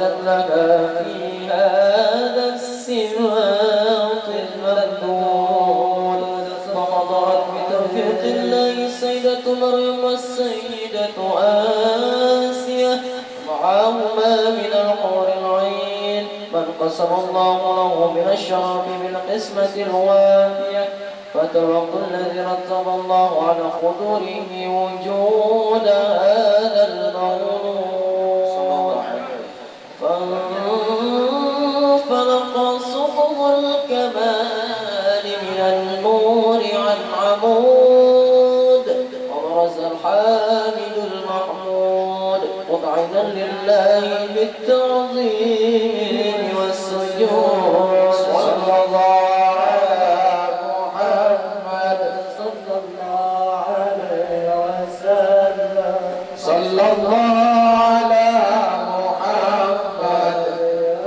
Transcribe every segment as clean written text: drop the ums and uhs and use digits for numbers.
لها في هذا الصراط الممدود. وحضرت بتوفيق الله السيدة مريم والسيدة آسيا معهما من الحور العين من قسم الله له من الشرف بالقسمة الوافية. فتوقوا الذي رتب الله على قدره وجود هذا المولود فانفلق صبغ الكمال من النور عن عمود وبرز الحامد المحمود مذعنا لله بالتعظيم والسجود. صلى الله صلى الله على محمد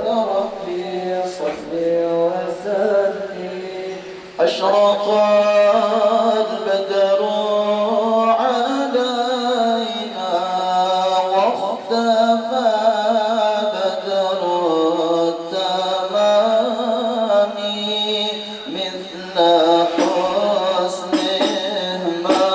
يا ربي صل وسلم. أشرق البدر علينا واختفى بدر التمام مثل حسنه ما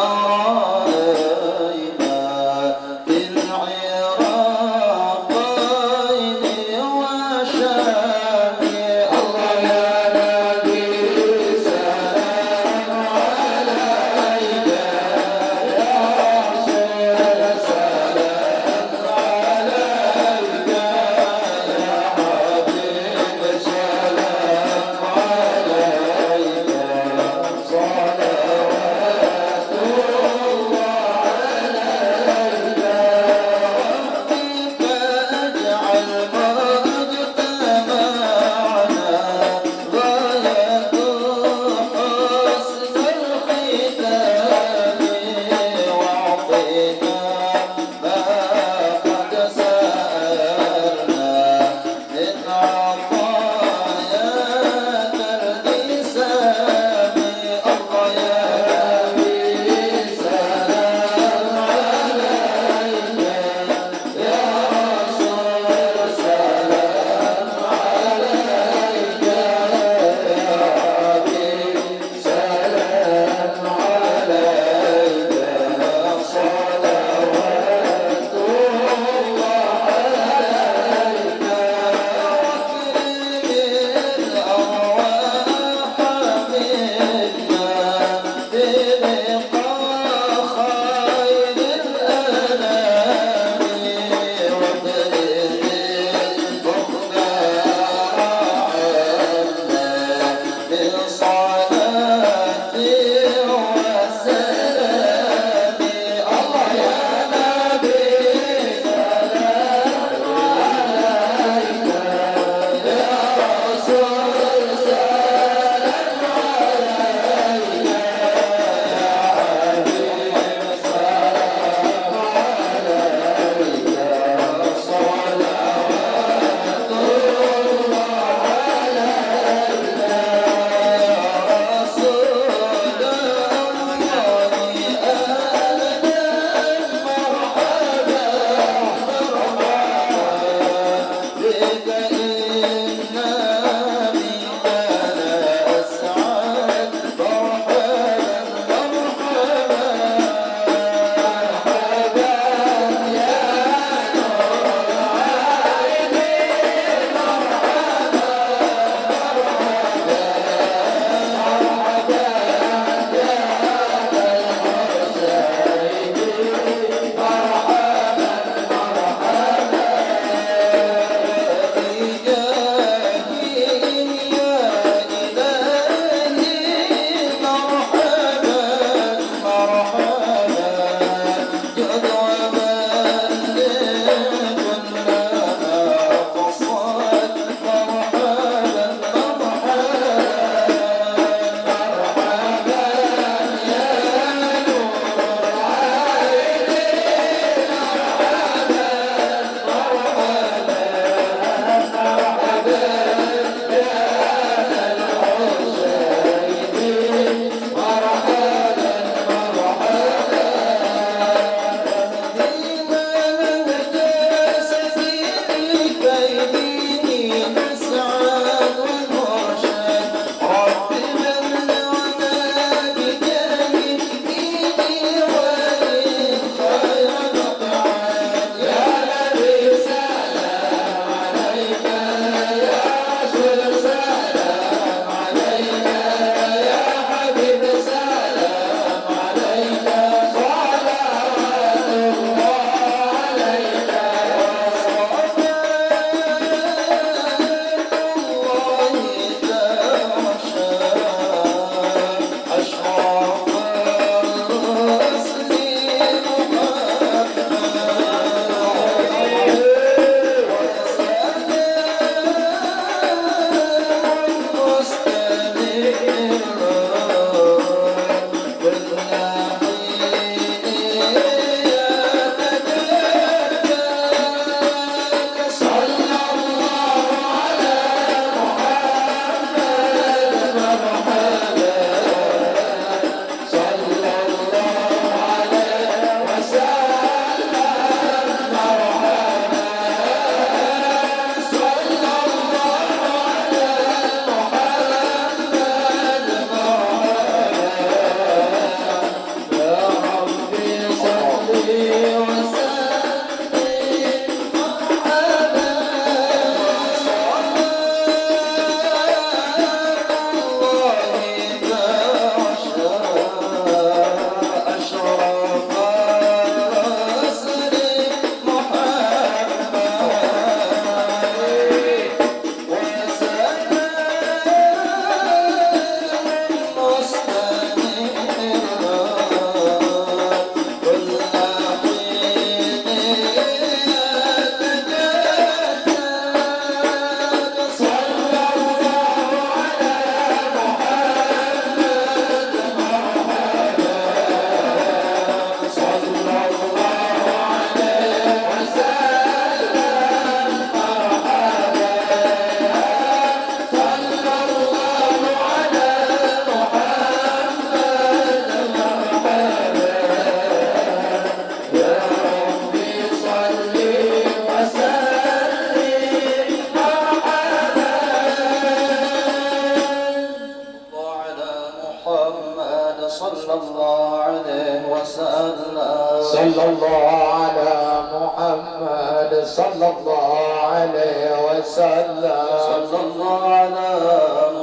صلى الله عليه وسلم صلى الله على محمد صلى الله عليه وسلم صلى الله على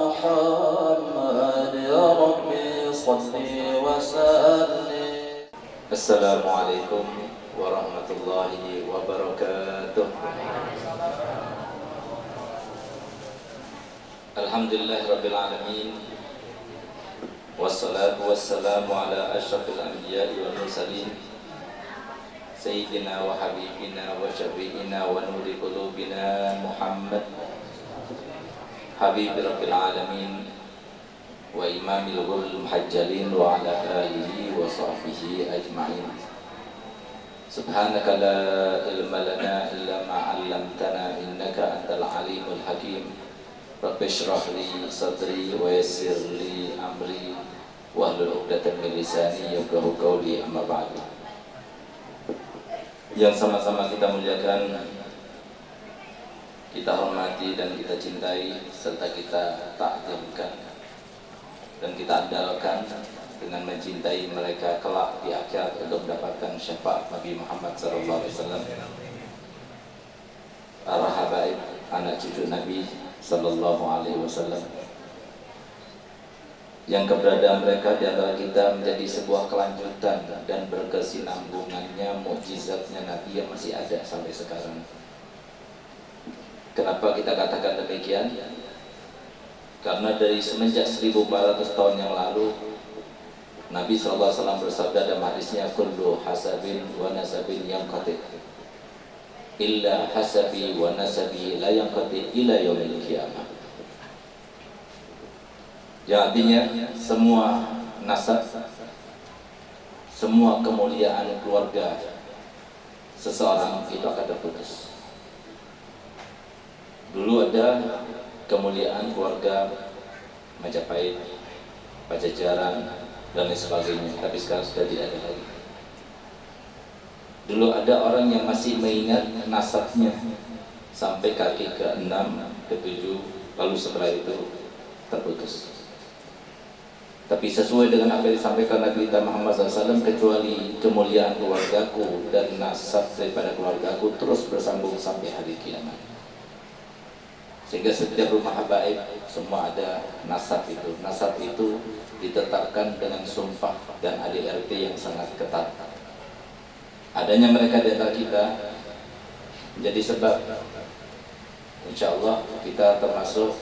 محمد يا ربي صل وسلم. السلام عليكم ورحمة الله وبركاته. Alhamdulillah Rabbil Alamin, wassalatu wassalamu ala ashrafil anbiya'i wal mursalin, Sayyidina wa Habibina wa Syafi'ina wa nuri qulubina Muhammad, Habib Rabbil Alamin wa imamil ghurril muhajjalin wa ala alihi wa sahbihi ajma'in. Subhanaka la ilma lana illa ma 'allamtana innaka antal alimul hakim. Rabbi shrah li sadri wa yassir li amri wahlul 'uqdatam min lisani yafqahu qawli, amma ba'du. Yang sama-sama kita muliakan, kita hormati dan kita cintai serta kita takzimkan dan kita andalkan dengan mencintai mereka kelak di akhirat untuk mendapatkan syafaat Nabi Muhammad SAW. Para habaib, anak cucu Nabi Sallallahu Alaihi Wasallam, yang keberadaan mereka di antara kita menjadi sebuah kelanjutan dan berkesinambungannya mukjizatnya Nabi yang masih ada sampai sekarang. Kenapa kita katakan demikian? Karena dari semenjak 1400 tahun yang lalu Nabi SAW bersabda dalam hadisnya, kullu hasabin wa nasabin yanqati illa hasabi wa nasabi la yanqati ila yaumil qiyamah. Yang artinya semua nasab, semua kemuliaan keluarga seseorang itu akan terputus. Dulu ada kemuliaan keluarga Majapahit, Pajajaran dan lain sebagainya, tapi sekarang sudah tidak ada lagi. Dulu ada orang yang masih mengingat nasabnya sampai kaki ke-6, ke-7, lalu setelah itu terputus. Tapi sesuai dengan apa yang disampaikan Nabi kita Muhammad SAW, kecuali kemuliaan keluargaku dan nasab daripada keluargaku terus bersambung sampai hari kiamat. Sehingga setiap rumah habaib semua ada nasab itu. Nasab itu ditetapkan dengan sumpah dan ADRT yang sangat ketat. Adanya mereka di antara kita menjadi sebab insya Allah kita termasuk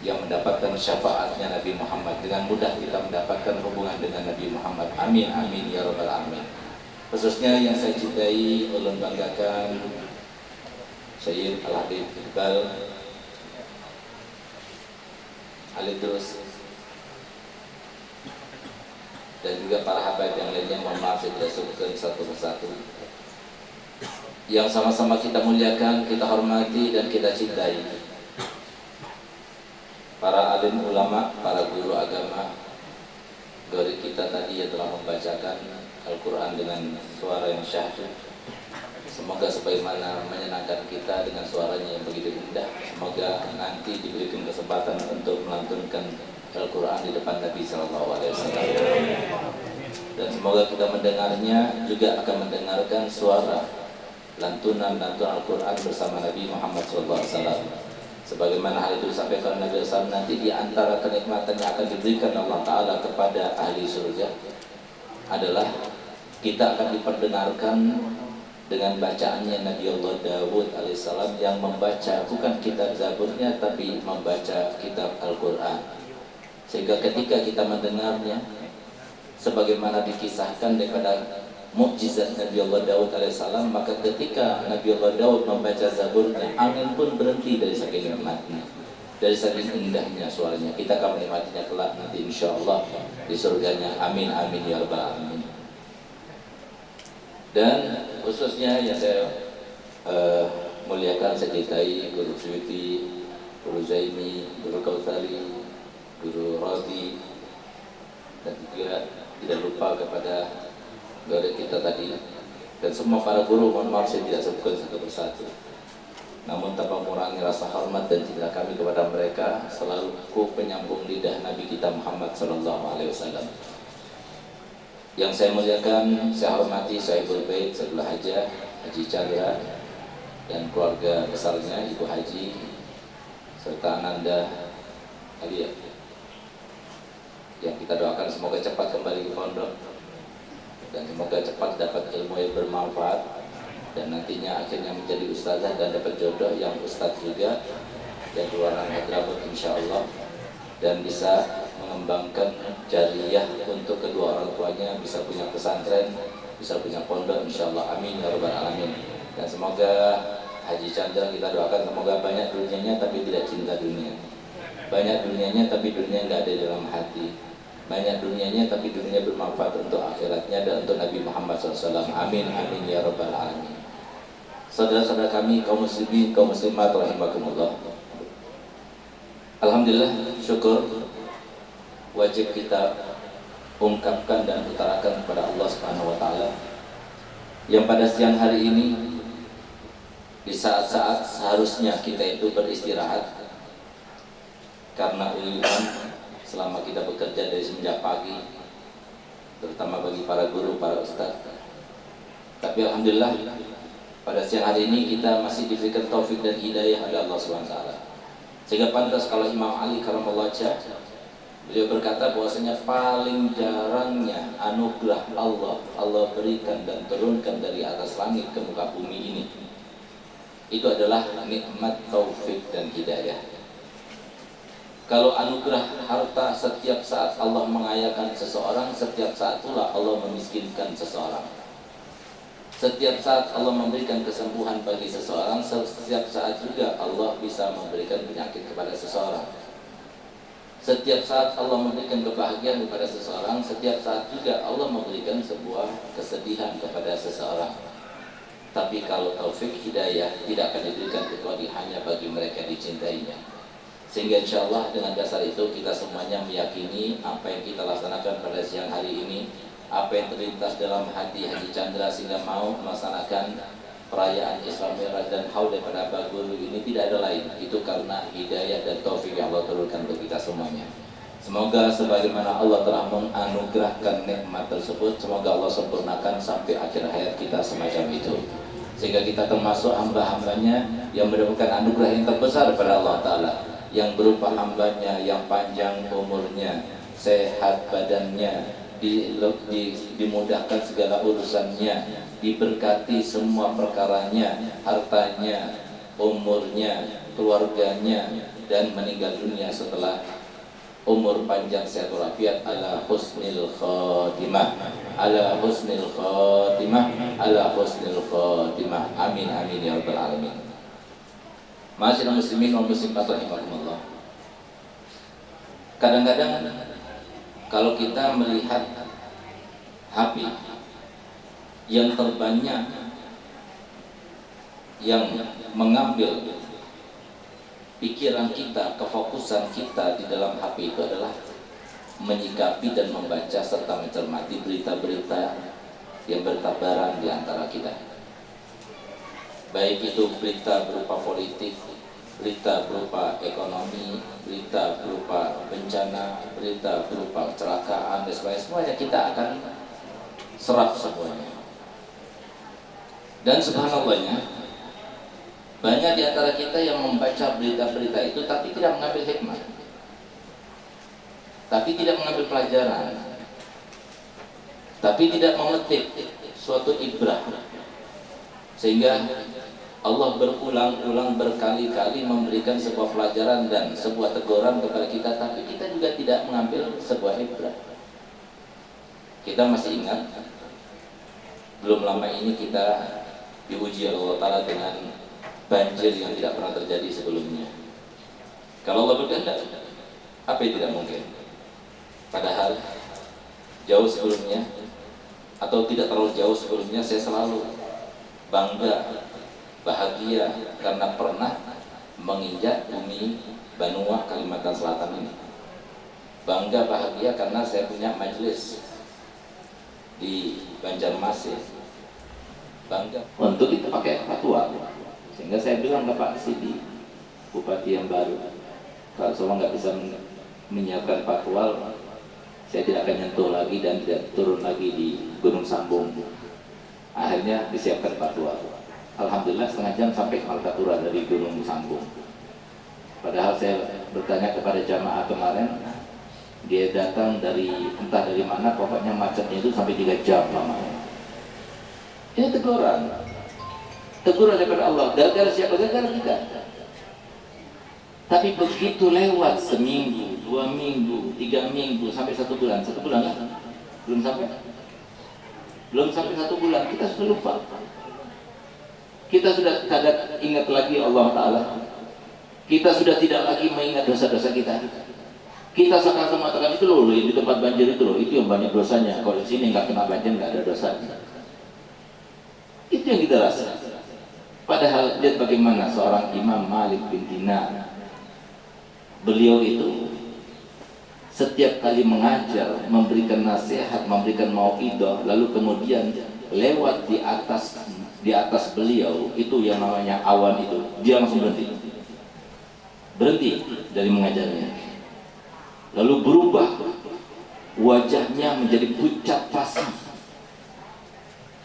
yang mendapatkan syafaatnya Nabi Muhammad. Dengan mudah kita mendapatkan hubungan dengan Nabi Muhammad. Amin, amin, ya rabbal alamin. Khususnya yang saya cintai, ulun banggakan, Sayyid Al-Habib Iqbal Al-Idrus, dan juga para habaib yang lainnya, mohon maaf saya tidak sebutkan satu persatu, yang sama-sama kita muliakan, kita hormati dan kita cintai. Para alim ulama, para guru agama dari kita tadi yang telah membacakan Al-Quran dengan suara yang syahdu, semoga sebagaimana menyenangkan kita dengan suaranya yang begitu indah. Semoga nanti diberikan kesempatan untuk melantunkan Al-Quran di depan Nabi SAW. Dan semoga kita mendengarnya juga akan mendengarkan suara lantunan Al-Quran bersama Nabi Muhammad SAW. Sebagaimana hal itu disampaikan Nabi SAW, nanti di antara kenikmatan yang akan diberikan Allah Ta'ala kepada ahli surga adalah kita akan diperdengarkan dengan bacaannya Nabi Allah Dawud alaihissalam, yang membaca bukan kitab Zaburnya tapi membaca kitab Al-Quran. Sehingga ketika kita mendengarnya, sebagaimana dikisahkan daripada mukjizat Nabi Allah Daud alaihissalam, maka ketika Nabi Allah Daud membaca Zaburnya, angin pun berhenti dari saking nikmatnya, dari saking indahnya suaranya. Kita akan menikmatinya kelak nanti insyaallah di surganya. Amin, amin, ya rabbal alamin. Dan khususnya yang saya muliakan, saya cintai Guru Suyuti, Guru Zaini, Guru Kautsari, Guru Rodi, dan juga tidak lupa kepada guru kita tadi dan semua para guru. Mohon maaf saya tidak sebutkan satu persatu, namun tanpa mengurangi rasa hormat dan cinta kami kepada mereka, selalu penyambung lidah Nabi kita Muhammad SAW. Yang saya muliakan, saya hormati Sahibul Bait Saiful Hajah Haji Chandra dan keluarga besarnya, Ibu Haji serta Ananda Alia, yang kita doakan semoga cepat kembali ke pondok dan semoga cepat dapat ilmu yang bermanfaat dan nantinya akhirnya menjadi ustazah dan dapat jodoh yang ustaz juga dan keluaran Hadramaut insyaallah, dan bisa mengembangkan jariyah untuk kedua orang tuanya, bisa punya pesantren, bisa punya pondok insyaallah, amin ya rabbal alamin. Dan semoga Haji Chandra kita doakan semoga banyak dunianya tapi tidak cinta dunia, banyak dunianya tapi dunia nggak ada dalam hati, banyak dunianya tapi dunia bermanfaat untuk akhiratnya dan untuk Nabi Muhammad SAW, amin amin ya rabbal alamin. Saudara-saudara kami kaum muslimin kaum muslimat rahimakumullah, alhamdulillah, syukur wajib kita ungkapkan dan utarakan kepada Allah Subhanahu wa taala yang pada siang hari ini di saat-saat seharusnya kita itu beristirahat karena uyuhan selama kita bekerja dari semenjak pagi, terutama bagi para guru, para ustaz. Tapi alhamdulillah pada siang hari ini kita masih diberikan taufik dan hidayah oleh Allah Subhanahu wa taala. Sehingga pantas kalau Imam Ali karamallahu wajhah beliau berkata bahwasanya paling jarangnya anugerah Allah berikan dan turunkan dari atas langit ke muka bumi ini itu adalah nikmat taufik dan hidayah. Kalau anugerah harta setiap saat Allah mengayakan seseorang, setiap saat pula Allah memiskinkan seseorang. Setiap saat Allah memberikan kesembuhan bagi seseorang, setiap saat juga Allah bisa memberikan penyakit kepada seseorang. Setiap saat Allah memberikan kebahagiaan kepada seseorang, setiap saat juga Allah memberikan sebuah kesedihan kepada seseorang. Tapi kalau taufik hidayah tidak akan diberikan kecuali hanya bagi mereka yang dicintainya. Sehingga insya Allah dengan dasar itu kita semuanya meyakini apa yang kita laksanakan pada siang hari ini, apa yang terlintas dalam hati Haji Chandra sehingga mau melaksanakan perayaan Isra Mi'raj dan haul daripada Aba Guru ini tidak ada lain, itu karena hidayah dan taufik yang Allah turunkan untuk kita semuanya. Semoga sebagaimana Allah telah menganugerahkan nikmat tersebut, semoga Allah sempurnakan sampai akhir hayat kita semacam itu, sehingga kita termasuk hamba-hambanya yang mendapatkan anugerah yang terbesar daripada Allah Ta'ala, yang berupa hambanya yang panjang umurnya, sehat badannya, dimudahkan segala urusannya, diberkati semua perkaranya, hartanya, umurnya, keluarganya, dan meninggal dunia setelah umur panjang sehat walafiat ala husnil khotimah, ala husnil khotimah, ala husnil khotimah, amin amin ya rabbal alamin. Ma'asyiral muslimin wal muslimat rahimakumullah. Kadang-kadang kalau kita melihat HP yang terbanyak yang mengambil pikiran kita, kefokusan kita di dalam HP itu adalah menyikapi dan membaca serta mencermati berita-berita yang bertabaran di antara kita. Baik itu berita berupa politik, berita berupa ekonomi, berita berupa bencana, berita berupa kecelakaan dan sebagainya, semuanya kita akan serap semuanya. Dan subhanallahnya, banyak di antara kita yang membaca berita-berita itu tapi tidak mengambil hikmah, tapi tidak mengambil pelajaran, tapi tidak memetik suatu ibrah. Sehingga Allah berulang-ulang berkali-kali memberikan sebuah pelajaran dan sebuah teguran kepada kita, tapi kita juga tidak mengambil sebuah ibrah. Kita masih ingat, belum lama ini kita diuji Allah Ta'ala dengan banjir yang tidak pernah terjadi sebelumnya. Kalau Allah berkehendak, apa yang tidak mungkin? Padahal jauh sebelumnya atau tidak terlalu jauh sebelumnya, saya selalu bangga, bahagia karena pernah menginjak bumi Banua Kalimantan Selatan ini. Bangga bahagia karena saya punya majelis di Banjarmasin. Bangga untuk kita pakai fatwa. Sehingga saya bilang ke Pak Sidi, Bupati yang baru, kalau semua nggak bisa menyiapkan fatwa, Saya tidak akan nyentuh lagi dan tidak turun lagi di Gunung Sambung. Akhirnya disiapkan fatwa. Alhamdulillah setengah jam sampai Martapura dari Gunung Sambung. Padahal saya bertanya kepada jamaah kemarin, dia datang dari entah dari mana, pokoknya macetnya itu sampai 3 jam lamanya. Ini teguran daripada Allah. Gara-gara siapa? Gara-gara kita. Tapi begitu lewat seminggu, 2 minggu, 3 minggu, sampai 1 bulan. 1 bulan kan? Belum sampai 1 bulan, kita sudah lupa. Kita sudah tidak ingat lagi Allah Ta'ala. Kita sudah tidak lagi mengingat dosa-dosa kita. Kita sekarang mengatakan itu loh, di tempat banjir itu loh, itu yang banyak dosanya. Kalau di sini nggak kena banjir, nggak ada dosanya. Itu yang kita rasa. Padahal lihat bagaimana seorang Imam Malik bin Dinar. Beliau itu setiap kali mengajar, memberikan nasihat, memberikan mau'idah, lalu kemudian lewat di atas beliau itu yang namanya awan itu, dia langsung berhenti dari mengajarnya. Lalu berubah wajahnya menjadi pucat pasi.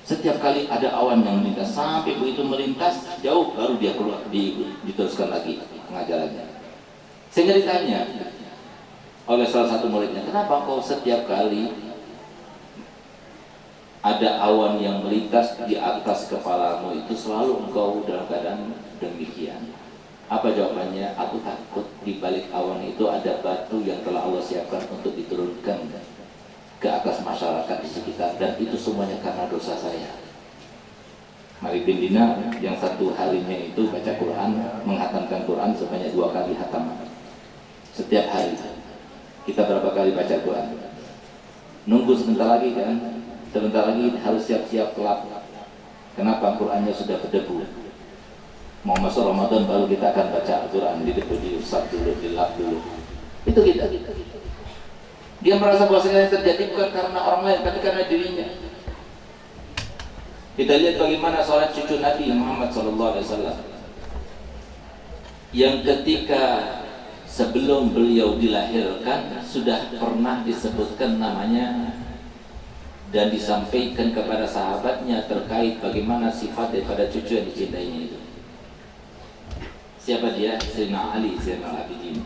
Setiap kali ada awan yang melintas, sampai begitu melintas jauh baru dia keluar, diteruskan lagi pengajarannya. Sehingga ditanya oleh salah satu muridnya, kenapa kau setiap kali ada awan yang melintas di atas kepalamu itu selalu engkau dalam keadaan demikian? Apa jawabannya? Aku takut di balik awan itu ada batu yang telah Allah siapkan untuk diturunkan ke atas masyarakat di sekitar, dan itu semuanya karena dosa saya. Malik bin Dinar yang satu harinya itu baca Quran, menghatamkan Quran sebanyak 2 kali hatam setiap hari. Kita berapa kali baca Quran? Nunggu sebentar lagi kan? Sebentar lagi harus siap-siap kelap. Kenapa? Qurannya sudah berdebu. Mau masuk Ramadan baru kita akan baca Al-Quran, diusap dulu, dilap dulu. Itu kita. Dia merasa bahwa segala yang terjadi bukan karena orang lain, tapi karena dirinya. Kita lihat bagaimana seorang cucu Nabi Muhammad SAW yang ketika sebelum beliau dilahirkan sudah pernah disebutkan namanya dan disampaikan kepada sahabatnya terkait bagaimana sifat daripada cucu yang dicintainya itu. Siapa dia? Sayyidina Ali, Sayyidina Abidin.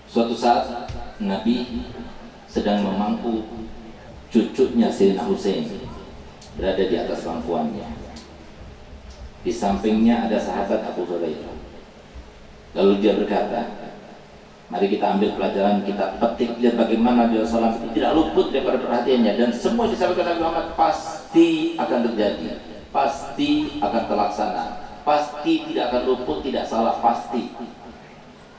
Suatu saat Nabi sedang memangku cucunya Sayyidina Husain berada di atas pangkuannya. Di sampingnya ada sahabat Abu Hurairah. Lalu dia berkata, mari kita ambil pelajaran, kita petik, lihat bagaimana Nabi SAW itu tidak luput daripada perhatiannya, dan semua disampaikan Nabi Muhammad pasti akan terjadi, pasti akan terlaksana, pasti tidak akan luput, tidak salah, pasti.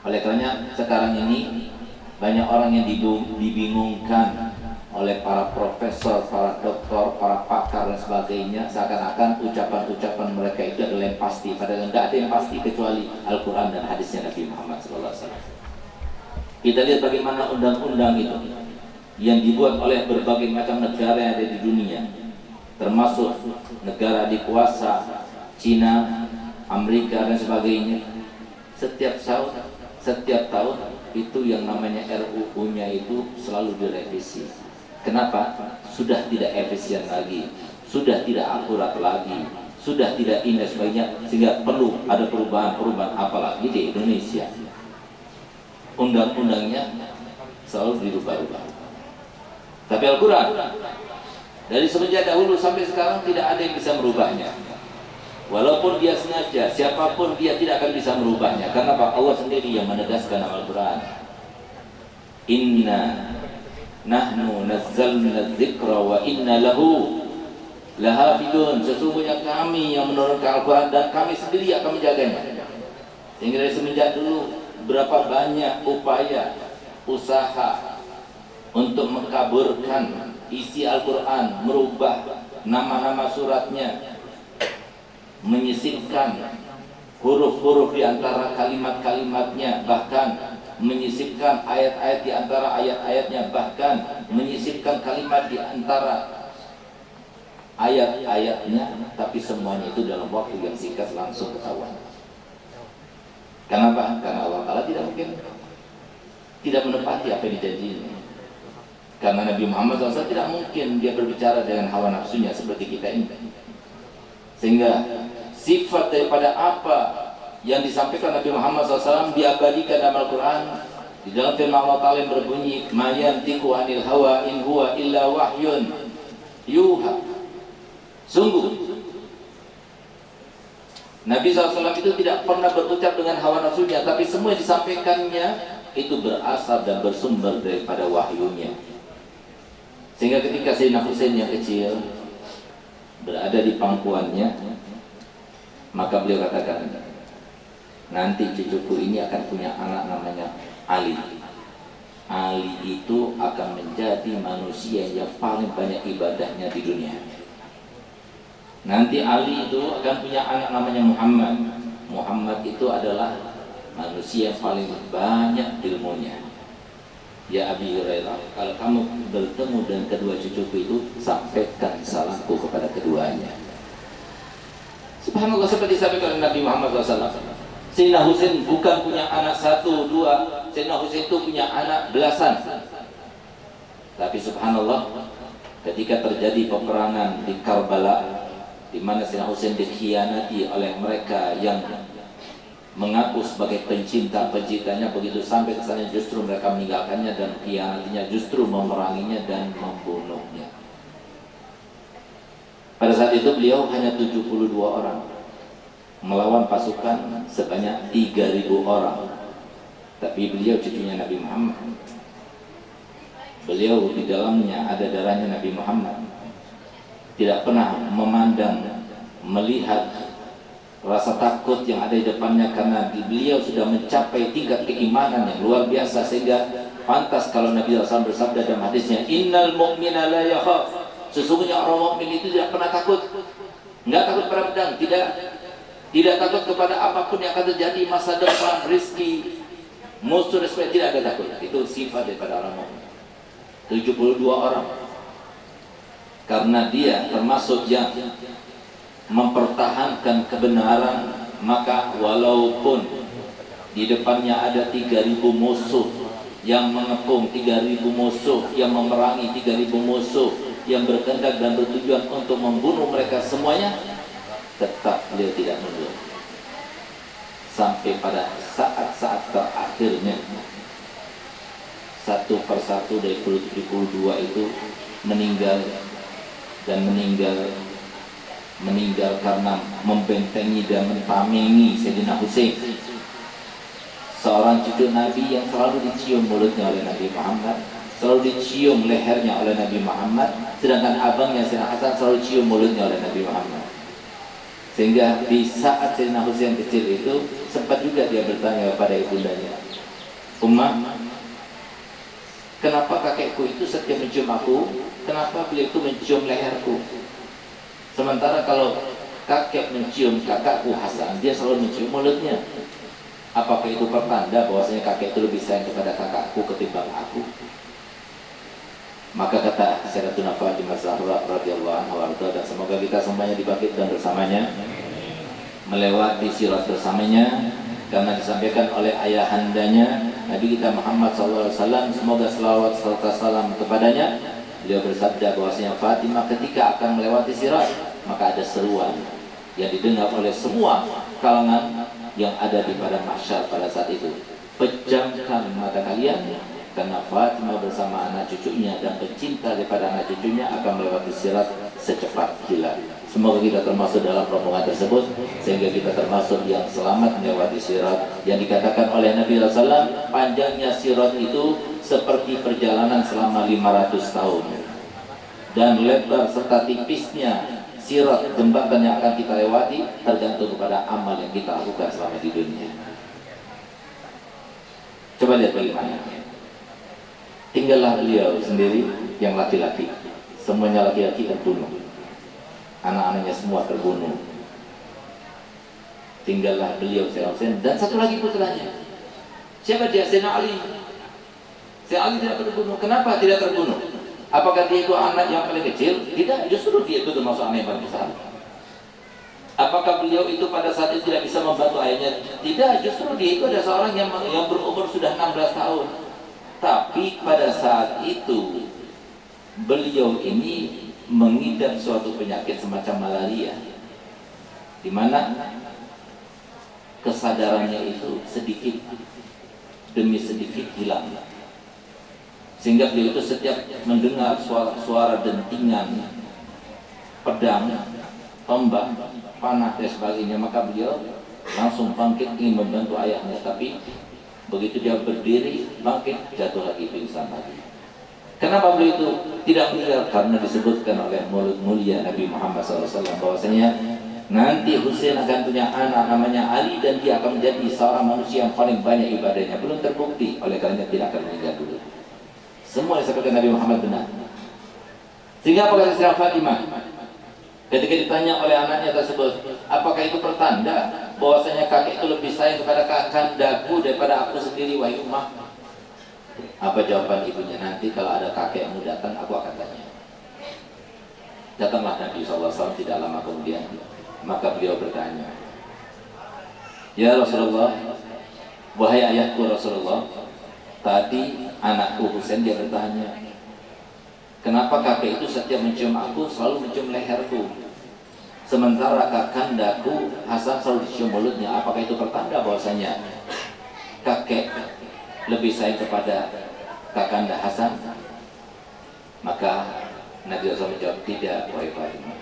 Oleh karenanya sekarang ini banyak orang yang dibingungkan oleh para profesor, para doktor, para pakar dan sebagainya, seakan-akan ucapan-ucapan mereka itu adalah yang pasti. Padahal tidak ada yang pasti kecuali Al-Quran dan hadisnya Nabi Muhammad SAW. Kita lihat bagaimana undang-undang itu yang dibuat oleh berbagai macam negara yang ada di dunia, termasuk negara dikuasa Cina, Amerika dan sebagainya. Setiap tahun itu yang namanya RUU-nya itu selalu direvisi. Kenapa? Sudah tidak efisien lagi, sudah tidak akurat lagi, sudah tidak indah sebagainya, sehingga perlu ada perubahan-perubahan, apalagi di Indonesia. Undang-undangnya selalu dirubah-rubah. Tapi Al-Quran dari semenjak dahulu sampai sekarang tidak ada yang bisa merubahnya. Walaupun dia sengaja, siapapun dia tidak akan bisa merubahnya. Karena Allah sendiri yang menegaskan Al-Quran. Inna nahnu nazzalna dzikra wa inna lahu lahafidun. Sesungguhnya kami yang menurunkan Al-Quran dan kami sendiri akan menjaganya. Sehingga dari semenjak dulu berapa banyak upaya, usaha untuk mengkaburkan isi Al-Quran, merubah nama-nama suratnya, menyisipkan huruf-huruf di antara kalimat-kalimatnya, bahkan menyisipkan ayat-ayat di antara ayat-ayatnya, bahkan menyisipkan kalimat di antara ayat-ayatnya, tapi semuanya itu dalam waktu yang singkat langsung ketahuan. Kenapa? Karena Allah Ta'ala tidak mungkin. tidak menepati apa yang dijanjinya. Karena Nabi Muhammad SAW tidak mungkin dia berbicara dengan hawa nafsunya seperti kita ini. Sehingga sifat daripada apa yang disampaikan Nabi Muhammad SAW diabadikan dalam Al-Quran. Di dalam firman Allah Ta'ala yang berbunyi, "Ma yantiqu 'anil hawa in huwa illa wahyun yuha." Sungguh Nabi SAW itu tidak pernah berucap dengan hawa nafsunya, tapi semua yang disampaikannya itu berasal dan bersumber daripada wahyunya. Sehingga ketika Sayyidina Husain yang kecil berada di pangkuannya, maka beliau katakan, nanti cucuku ini akan punya anak namanya Ali. Ali itu akan menjadi manusia yang paling banyak ibadahnya di dunia. Nanti Ali itu akan punya anak namanya Muhammad. Muhammad itu adalah manusia yang paling banyak ilmunya. Ya Abi Hurairah, kalau kamu bertemu dengan kedua cucuku itu, sampaikan salamku kepada keduanya. Subhanallah, seperti disampaikan oleh Nabi Muhammad SAW. Sayyidina Husain bukan punya anak satu, dua. Sayyidina Husain itu punya anak belasan. Tapi subhanallah, ketika terjadi peperangan di Karbala, di mana Sayyidina Husain dikhianati oleh mereka yang mengaku sebagai pencinta-pencintanya, begitu sampai ke sana justru mereka meninggalkannya dan khianatinya, justru memeranginya dan membunuhnya. Pada saat itu beliau hanya 72 orang melawan pasukan sebanyak 3.000 orang. Tapi beliau cucunya Nabi Muhammad. Beliau di dalamnya ada darahnya Nabi Muhammad. Tidak pernah memandang, melihat rasa takut yang ada di depannya, karena beliau sudah mencapai tingkat keimanan yang luar biasa, sehingga pantas kalau Nabi SAW bersabda dalam hadisnya, "Innal mu'mina la yakhaf." Sesungguhnya orang mukmin itu tidak pernah takut. Enggak takut pada pedang, tidak takut kepada apapun yang akan terjadi, masa depan, rizki, musuh, respect, tidak ada takut. Itu sifat daripada orang mukmin. 72 orang. Karena dia termasuk yang mempertahankan kebenaran, maka walaupun di depannya ada 3.000 musuh yang mengepung, 3.000 musuh yang memerangi, 3.000 musuh yang berkehendak dan bertujuan untuk membunuh mereka semuanya, tetap beliau tidak mundur. Sampai pada saat-saat terakhirnya, satu persatu dari 72 itu meninggal, dan meninggal karena membentengi dan mentamengi Sayyidina Husain, seorang cucu Nabi yang selalu dicium mulutnya oleh Nabi Muhammad, selalu dicium lehernya oleh Nabi Muhammad, sedangkan abangnya Sayyidina Hasan selalu cium mulutnya oleh Nabi Muhammad. Sehingga di saat Sayyidina Husain kecil itu, sempat juga dia bertanya kepada ibundanya, "Ummah, kenapa kakekku itu setiap mencium aku, kenapa beliau itu mencium leherku? Sementara kalau kakek mencium kakakku Hasan, dia selalu mencium mulutnya. Apakah itu pertanda bahwasanya kakek itu lebih sayang kepada kakakku ketimbang aku?" Maka kata Sayyidatuna Fatimah Zahra radhiyallahu anha, dan semoga kita semuanya dibangkitkan bersamanya, melewati sirat bersamanya, karena disampaikan oleh ayahandanya Nabi kita Muhammad SAW, semoga selawat serta salam kepadanya. Beliau bersabda bahwasanya Fatimah ketika akan melewati sirat, maka ada seruan yang didengar oleh semua kalangan yang ada di padang mahsyar pada saat itu. "Pejamkan mata kalian, karena Fatimah bersama anak cucunya dan pecinta daripada anak cucunya akan melewati sirat secepat kilat." Semoga kita termasuk dalam rombongan tersebut, sehingga kita termasuk yang selamat melewati sirat. Yang dikatakan oleh Nabi SAW, panjangnya sirat itu seperti perjalanan selama 500 tahun, dan lebar serta tipisnya sirat jembatan yang akan kita lewati tergantung kepada amal yang kita lakukan selama di dunia. Coba lihat bagaimana. Tinggallah beliau sendiri yang laki-laki, semuanya laki-laki terbunuh, anak-anaknya semua terbunuh. Tinggallah beliau Sayyidina Husain dan satu lagi putranya. Siapa dia? Sayyidina Ali. Sayyidina Ali tidak terbunuh. Kenapa tidak terbunuh? Apakah dia itu anak yang paling kecil? Tidak, justru dia itu termasuk anak yang paling besar. Apakah beliau itu pada saat itu tidak bisa membantu ayahnya? Tidak, justru dia itu ada seorang yang berumur sudah 16 tahun. Tapi pada saat itu beliau ini mengidap suatu penyakit semacam malaria, di mana kesadarannya itu sedikit demi sedikit hilang, sehingga beliau itu setiap mendengar suara dentingan pedang, tombak, panah dan sebagainya, maka beliau langsung bangkit ingin membantu ayahnya. Tapi begitu dia berdiri bangkit, jatuh lagi, pingsan lagi. Kenapa beliau itu tidak meninggal? Karena disebutkan oleh mulut mulia Nabi Muhammad SAW bahwasanya nanti Husain akan punya anak namanya Ali, dan dia akan menjadi seorang manusia yang paling banyak ibadahnya. Belum terbukti, oleh karena tidak akan meninggal dulu. Semua disebutkan Nabi Muhammad benar. Sehingga apa kata Sayyidah Fatimah ketika ditanya oleh anaknya tersebut, apakah itu pertanda bahwasanya kakek itu lebih sayang kepada kakandaku daripada aku sendiri, wahai ummah? Apa jawaban ibunya? Nanti kalau ada kakekmu datang, aku akan tanya. Datanglah Nabi SAW tidak lama kemudian, maka beliau bertanya, ya Rasulullah, wahai ayahku Rasulullah, tadi anakku Husain dia bertanya, kenapa kakek itu setiap mencium aku selalu mencium leherku, sementara kakandaku Hasan selalu dicium mulutnya? Apakah itu pertanda bahwasanya kakek lebih sayang kepada kakanda Hasan? Maka Nabi SAW menjawab, tidak wahai Fatimah,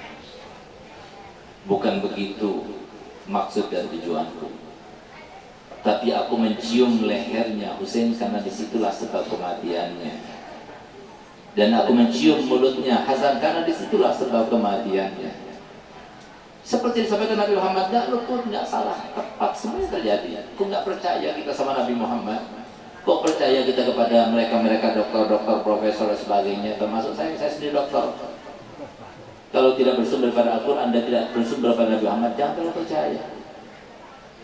bukan begitu maksud dan tujuanku, tapi aku mencium lehernya Husain karena disitulah sebab kematiannya, dan aku mencium mulutnya Hasan karena disitulah sebab kematiannya. Seperti disampaikan Nabi Muhammad, nggak luput, nggak salah, tepat, semuanya terjadi. Kok nggak percaya kita sama Nabi Muhammad? Kok percaya kita kepada mereka dokter, profesor dan sebagainya, termasuk saya sendiri dokter. Kalau tidak bersumber pada Al-Quran dan tidak bersumber pada Nabi Muhammad, jangan terlalu percaya.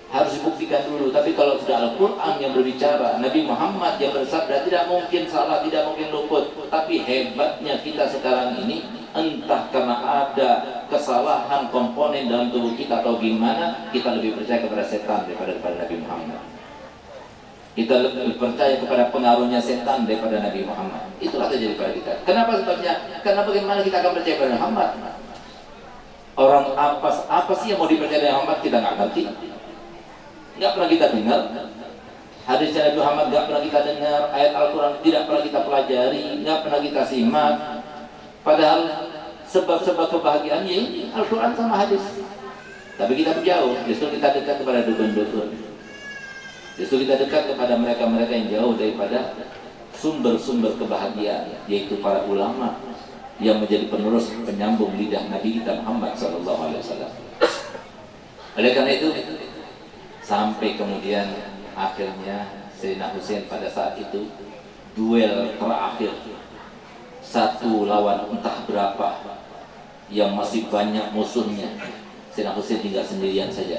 Harus dibuktikan dulu. Tapi kalau sudah Al-Quran yang berbicara, Nabi Muhammad yang bersabda, tidak mungkin salah, tidak mungkin luput. Tapi hebatnya kita sekarang ini, entah karena ada kesalahan komponen dalam tubuh kita atau gimana, kita lebih percaya kepada setan daripada Nabi Muhammad. Kita lebih percaya kepada pengaruhnya setan daripada Nabi Muhammad. Itulah terjadi pada kita. Kenapa sebabnya? Karena bagaimana kita akan percaya pada Muhammad? Orang apa sih yang mau dipercaya dengan Muhammad? Kita nggak ngerti, nggak pernah kita dengar. Hadis Nabi Muhammad nggak pernah kita dengar. Ayat Al-Quran tidak pernah kita pelajari, nggak pernah kita simak. Padahal sebab-sebab kebahagiaannya ini Al-Quran sama hadis. Tapi kita menjauh, justru kita dekat kepada dukun-dukun. Justru kita dekat kepada mereka-mereka yang jauh daripada sumber-sumber kebahagiaan, yaitu para ulama yang menjadi penerus penyambung lidah Nabi kita Muhammad SAW. Oleh karena itu, sampai kemudian akhirnya Sayyidina Husain pada saat itu duel terakhir, satu lawan entah berapa, yang masih banyak musuhnya. Sayyidina Husain tinggal sendirian saja.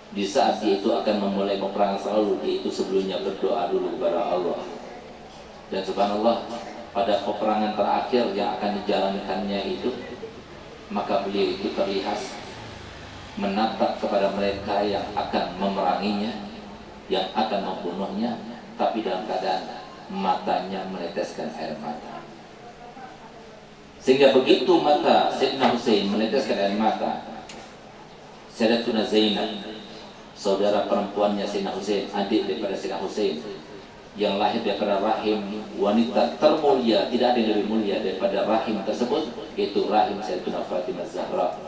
Di saat dia itu akan memulai peperangan, selalu dia itu sebelumnya berdoa dulu kepada Allah. Dan subhanallah, pada peperangan terakhir yang akan dijalankannya itu, maka beliau itu terlihat menatap kepada mereka yang akan memeranginya, yang akan membunuhnya, tapi dalam keadaan matanya meneteskan air mata. Sehingga begitu mata Sayyidina Husain meneteskan air mata, Sayyidatuna Zainab, saudara perempuannya Sayyidina Husain, adik daripada Sayyidina Husain, yang lahir daripada rahim wanita termulia, tidak ada yang lebih mulia daripada rahim tersebut, yaitu rahim Sayyidatuna Fatimah Zahra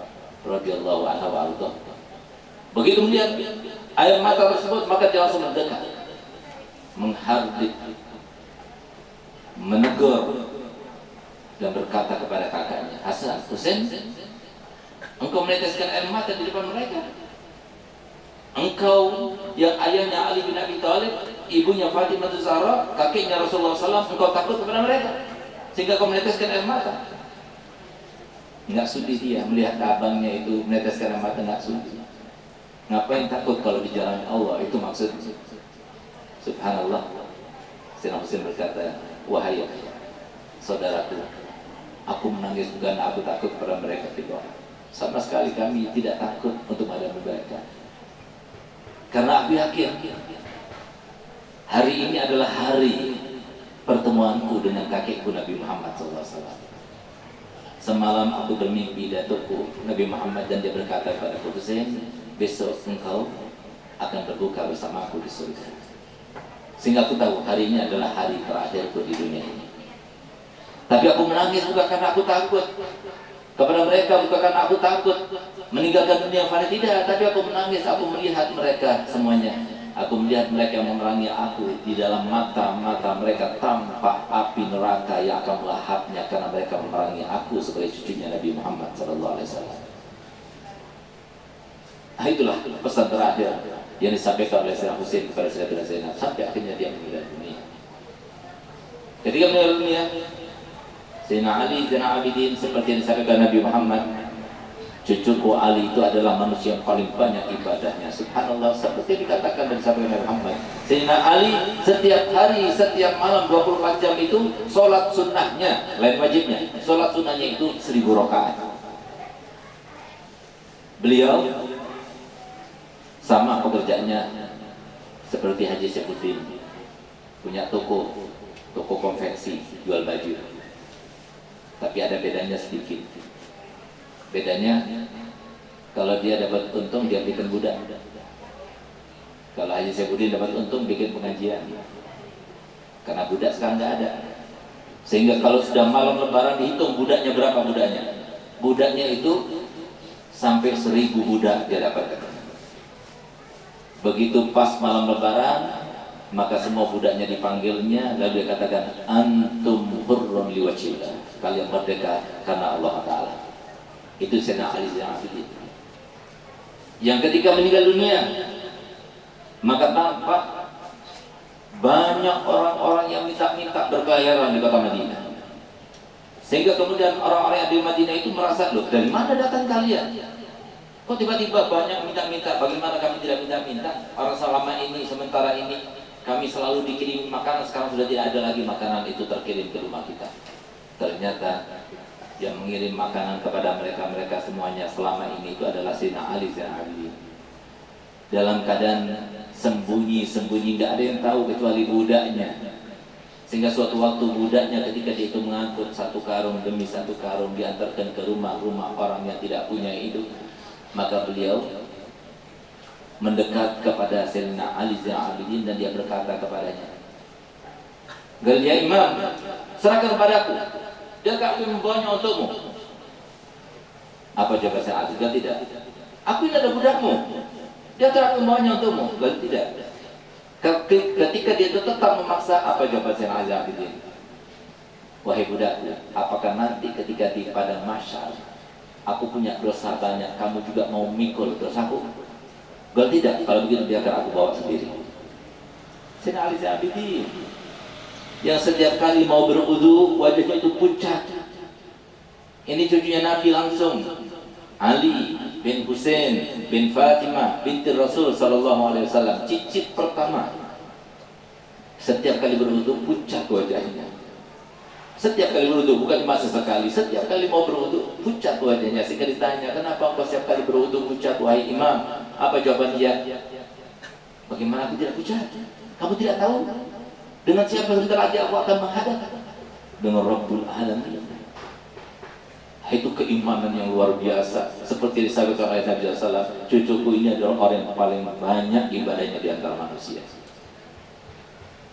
radhiyallahu anha wa arda. Begitu melihat air mata tersebut, maka dia langsung mendekat, menghardik, menegur, dan berkata kepada kakaknya, Hasan, Husain, engkau meneteskan air mata di depan mereka. Engkau yang ayahnya Ali bin Abi Thalib, ibunya Fatimah Zahra, kakeknya Rasulullah SAW, engkau takut kepada mereka sehingga kau meneteskan air mata. Nggak sudi dia melihat abangnya itu meneteskan air mata, nggak sudi. Ngapain takut kalau di jalan Allah? Itu maksud. Subhanallah. Sayyidina Husain berkata, wahai saudaraku, aku menangis bukan aku takut pada mereka, tidak. Sama sekali kami tidak takut untuk menghadapi mereka. Karena aku yakin hari ini adalah hari pertemuanku dengan kakekku Nabi Muhammad SAW. Semalam aku bermimpi datukku Nabi Muhammad dan dia berkata kepada aku, Husain, besok engkau akan berbuka bersamaku di surga. Sehingga aku tahu hari ini adalah hari terakhirku di dunia ini. Tapi aku menangis bukan karena aku takut kepada mereka, bukan karena aku takut meninggalkan dunia yang fana, tidak. Tapi aku menangis, aku melihat mereka semuanya. Aku melihat mereka yang memerangi aku. Di dalam mata-mata mereka tampak api neraka yang akan melahapnya karena mereka memerangi aku sebagai cucunya Nabi Muhammad SAW. Nah, itulah pesan terakhir yang disampaikan oleh Sayyidina Husain kepada Sayyidatina Zainab sampai akhirnya dia meninggal dunia. Ketika meninggal dunia, Sayyidina Ali Zainal Abidin seperti yang disampaikan Nabi Muhammad, cucuku Ali itu adalah manusia yang paling banyak ibadahnya. Subhanallah, seperti yang dikatakan dan disampaikan Nabi Muhammad, Sayyidina Ali setiap hari, setiap malam 24 jam itu sholat sunnahnya, lain wajibnya, sholat sunnahnya itu 1000 rakaat. Beliau sama pekerjaannya seperti Haji Syafuddin, punya toko konveksi, jual baju. Tapi ada bedanya sedikit. Bedanya, kalau dia dapat untung dia bikin budak. Kalau Haji Syafuddin dapat untung bikin pengajian. Karena budak sekarang nggak ada. Sehingga kalau sudah malam lebaran dihitung budaknya berapa budaknya. Budaknya itu sampai 1000 budak dia dapatkan. Begitu pas malam lebaran, maka semua budaknya dipanggilnya, lalu dia katakan, antum hurrun liwajhillah, kalian merdeka karena Allah Ta'ala. Itu Sayyidina Ali Zainal Abidin. Yang ketika meninggal dunia, maka tampak banyak orang-orang yang minta-minta berkeliaran di kota Madinah. Sehingga kemudian orang-orang yang di Madinah itu merasa, loh, dari mana datang kalian? Kok tiba-tiba banyak minta-minta? Bagaimana kami tidak minta-minta? Orang selama ini, sementara ini kami selalu dikirim makanan, sekarang sudah tidak ada lagi makanan itu terkirim ke rumah kita. Ternyata yang mengirim makanan kepada mereka semuanya selama ini itu adalah Sayyidina Ali Zainal Abidin. Dalam keadaan sembunyi-sembunyi, nggak ada yang tahu kecuali budaknya. Sehingga suatu waktu budaknya ketika dia itu mengangkut satu karung demi satu karung diantarkan ke rumah-rumah orang yang tidak punya itu, maka beliau mendekat kepada Sayyidina Ali Zainal Abidin dan dia berkata kepadanya, "Ya Imam, serahkan padaku. Dia akan membawanya untukmu." Apa jawab Sayyidina Ali? Tidak. Aku ini adalah budakmu. Dia akan membawanya untukmu. Tidak. Ketika dia itu tetap memaksa, apa jawab Sayyidina Ali Abidin? Wahai budakku, apakah nanti ketika di padang mahsyar aku punya dosa banyak, kamu juga mau mikul dosaku? Tidak, kalau begitu biarkan aku bawa sendiri. Sayyidina Ali Zainal Abidin yang setiap kali mau berwudu wajahnya itu pucat. Ini cucunya Nabi langsung, Ali bin Husain bin Fatimah binti Rasul sallallahu alaihi wasallam, cicit pertama. Setiap kali berwudu pucat wajahnya. Setiap kali berwudu, bukan cuma sesekali, setiap kali mau berwudu pucat wajahnya. Sehingga ditanya, kenapa engkau setiap kali berwudu pucat wahai imam? Apa jawaban dia? Bagaimana aku tidak pucat? Kamu tidak tahu dengan siapa sebentar lagi aku akan menghadap? Dengan Rabbul Alamin. Itu keimanan yang luar biasa. Seperti disebutkan oleh Nabi SAW, cucuku ini adalah orang yang paling banyak ibadahnya di antara manusia.